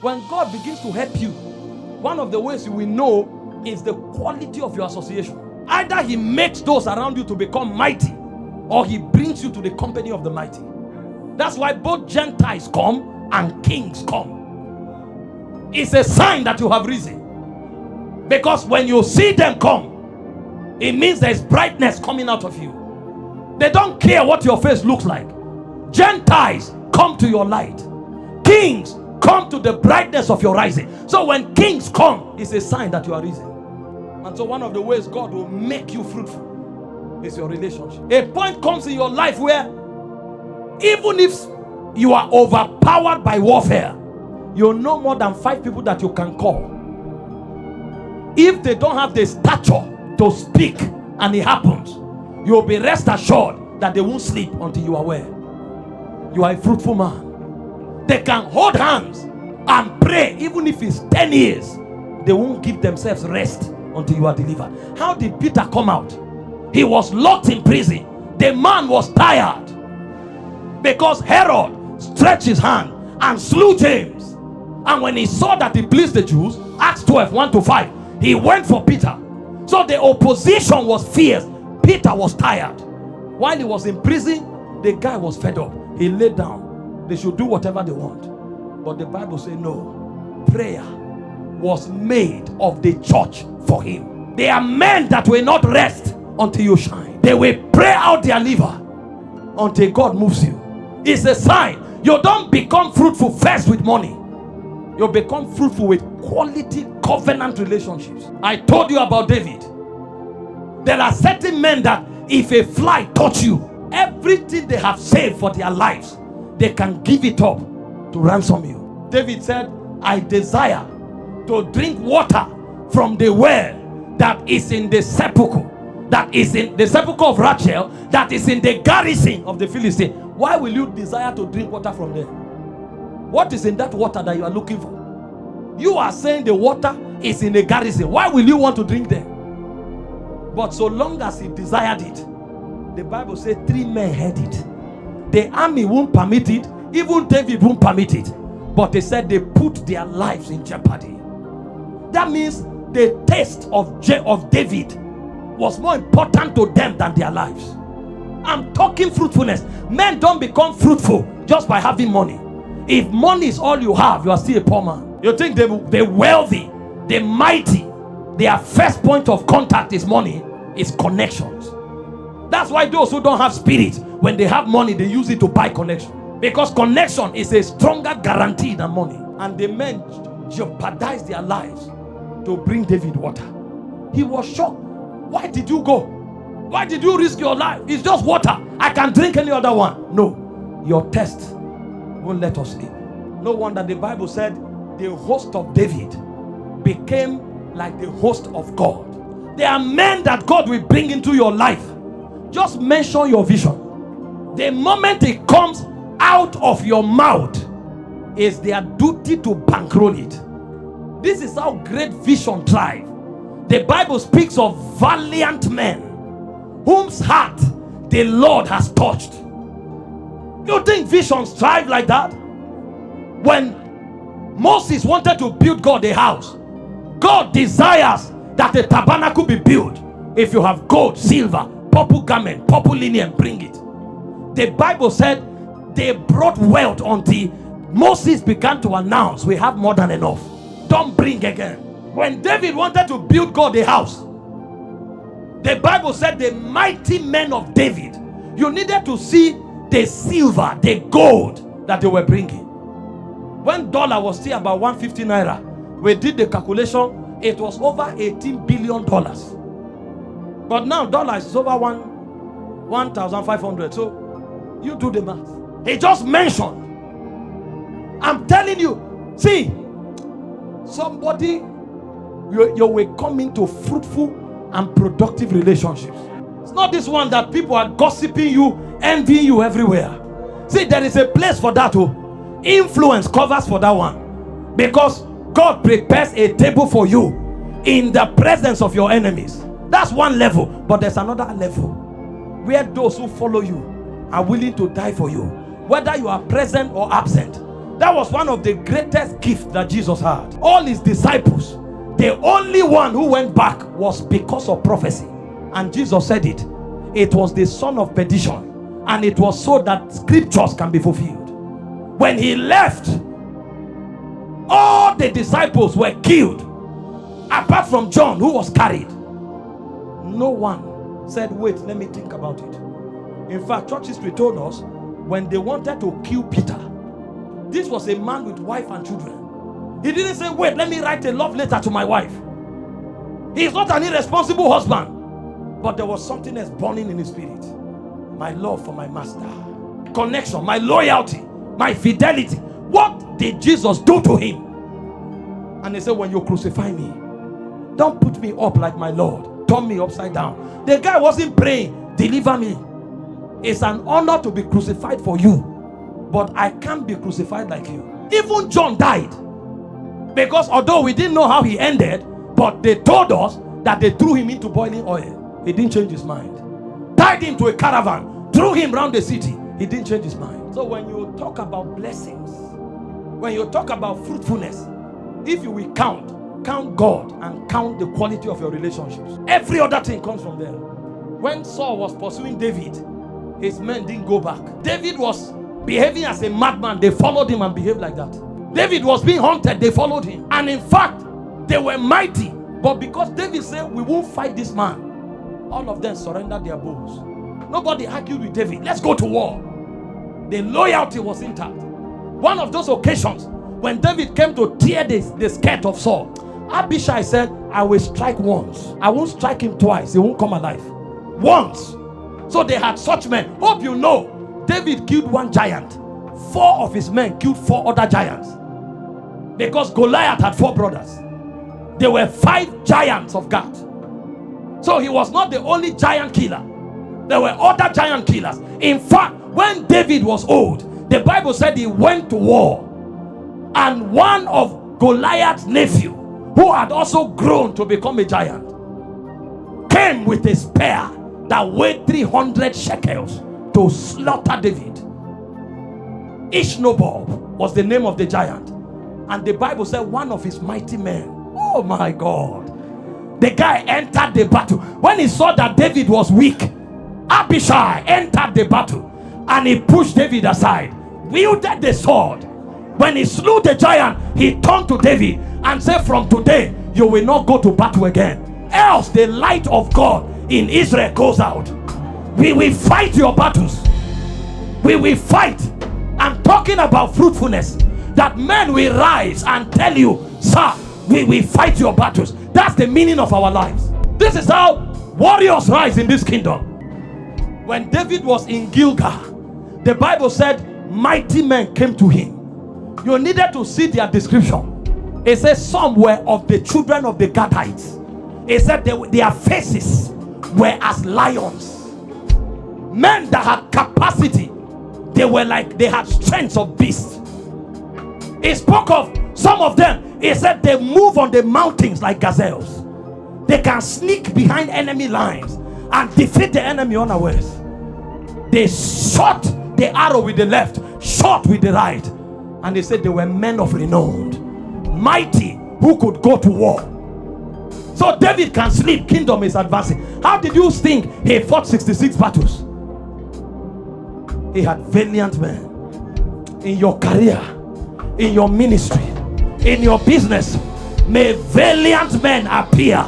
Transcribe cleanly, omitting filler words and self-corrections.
When God begins to help you, one of the ways you will know is the quality of your association. Either he makes those around you to become mighty, or he brings you to the company of the mighty. That's why both Gentiles come and kings come. It's a sign that you have risen. Because when you see them come, it means there's brightness coming out of you. They don't care what your face looks like. Gentiles come to your light. Kings come to the brightness of your rising. So when kings come, it's a sign that you are risen. And so one of the ways God will make you fruitful is your relationship. A point comes in your life where even if you are overpowered by warfare, you know more than 5 people that you can call. If they don't have the stature to speak and it happens, you'll be rest assured that they won't sleep until you are aware. You are a fruitful man. They can hold hands and pray even if it's 10 years. They won't give themselves rest until you are delivered. How did Peter come out? He was locked in prison. The man was tired because Herod stretched his hand and slew James. And when he saw that he pleased the Jews, Acts 12, 1-5, he went for Peter. So the opposition was fierce. Peter was tired. While he was in prison, the guy was fed up. He laid down. They should do whatever they want. But the Bible says no. Prayer was made of the church for him. There are men that will not rest until you shine. They will pray out their liver until God moves you. It's a sign. You don't become fruitful first with money. You become fruitful with quality covenant relationships. I told you about David. There are certain men that if a fly touch you, everything they have saved for their lives, they can give it up to ransom you. David said, I desire to drink water from the well that is in the sepulchre, that is in the sepulchre of Rachel, that is in the garrison of the Philistine. Why will you desire to drink water from there? What is in that water that you are looking for? You are saying the water is in the garrison. Why will you want to drink there? But so long as he desired it, the Bible says 3 men had it. The army won't permit it. Even David won't permit it. But they said they put their lives in jeopardy. That means the taste of David was more important to them than their lives. I'm talking fruitfulness. Men don't become fruitful just by having money. If money is all you have, you are still a poor man. You think the wealthy, the mighty, their first point of contact is money, is connections. That's why those who don't have spirit, when they have money, they use it to buy connection. Because connection is a stronger guarantee than money. And the men jeopardized their lives to bring David water. He was shocked. Why did you go? Why did you risk your life? It's just water. I can drink any other one. No, your test won't let us sleep. No wonder the Bible said the host of David became like the host of God. There are men that God will bring into your life. Just mention your vision. The moment it comes out of your mouth, it's their duty to bankroll it. This is how great vision thrive. The Bible speaks of valiant men whose heart the Lord has touched. You think visions thrive like that? When Moses wanted to build God a house, God desires that the tabernacle be built. If you have gold, silver, purple garment, purple linen, bring it. The Bible said they brought wealth until Moses began to announce, we have more than enough. Don't bring again. When David wanted to build God a house, the Bible said the mighty men of David, you needed to see the silver, the gold that they were bringing. When dollar was still about 150 naira, we did the calculation, it was over $18 billion. But now dollar is over 1,500. So you do the math. He just mentioned. I'm telling you, see, somebody, you will come into fruitful and productive relationships. It's not this one that people are gossiping you, envying you everywhere. See, there is a place for that too. Influence covers for that one, because God prepares a table for you in the presence of your enemies. That's one level. But there's another level where those who follow you are willing to die for you, whether you are present or absent. That was one of the greatest gifts that Jesus had. All his disciples, the only one who went back was because of prophecy. And Jesus said it. It was the son of perdition. And it was so that scriptures can be fulfilled. When he left, all the disciples were killed. Apart from John, who was carried. No one said, wait, let me think about it. In fact, church history told us, when they wanted to kill Peter, this was a man with wife and children. He didn't say, wait, let me write a love letter to my wife. He's not an irresponsible husband. But there was something else burning in his spirit. My love for my master. Connection, my loyalty, my fidelity. What did Jesus do to him? And he said, when you crucify me, don't put me up like my Lord. Turn me upside down. The guy wasn't praying, deliver me. It's an honor to be crucified for you, but I can't be crucified like you. Even John died, because although we didn't know how he ended, but they told us that they threw him into boiling oil. He didn't change his mind. Tied him to a caravan, threw him around the city. He didn't change his mind. So when you talk about blessings, when you talk about fruitfulness, if you will count God and count the quality of your relationships, every other thing comes from there. When Saul was pursuing David, his men didn't go back. David was behaving as a madman. They followed him and behaved like that. David was being hunted. They followed him. And in fact, they were mighty. But because David said, we won't fight this man, all of them surrendered their bows. Nobody argued with David. Let's go to war. The loyalty was intact. One of those occasions, when David came to tear the skirt of Saul, Abishai said, I will strike once. I won't strike him twice. He won't come alive. Once. So they had such men. Hope you know, David killed one giant. 4 of his men killed 4 other giants. Because Goliath had 4 brothers. There were 5 giants of Gath. So he was not the only giant killer. There were other giant killers. In fact, when David was old, the Bible said he went to war. And one of Goliath's nephew, who had also grown to become a giant, came with a spear that weighed 300 shekels to slaughter David. Ishnobob was the name of the giant. And the Bible said one of his mighty men, oh my God, the guy entered the battle. When he saw that David was weak, Abishai entered the battle and he pushed David aside, wielded the sword. When he slew the giant, he turned to David and said, from today you will not go to battle again, else the light of God in Israel goes out. We will fight your battles. We will fight. I'm talking about fruitfulness, that men will rise and tell you, sir, we will fight your battles. That's the meaning of our lives. This is how warriors rise in this kingdom. When David was in Gilgal, the Bible said mighty men came to him. You needed to see their description. It says some were of the children of the Gadites. It said their faces were as lions. Men that had capacity. They were like, they had strength of beasts. It spoke of some of them. It said they move on the mountains like gazelles. They can sneak behind enemy lines and defeat the enemy unawares. They shot the arrow with the left, shot with the right. And they said they were men of renown, mighty, who could go to war. So David can sleep, kingdom is advancing. How did you think he fought 66 battles? He had valiant men. In your career, in your ministry, in your business, may valiant men appear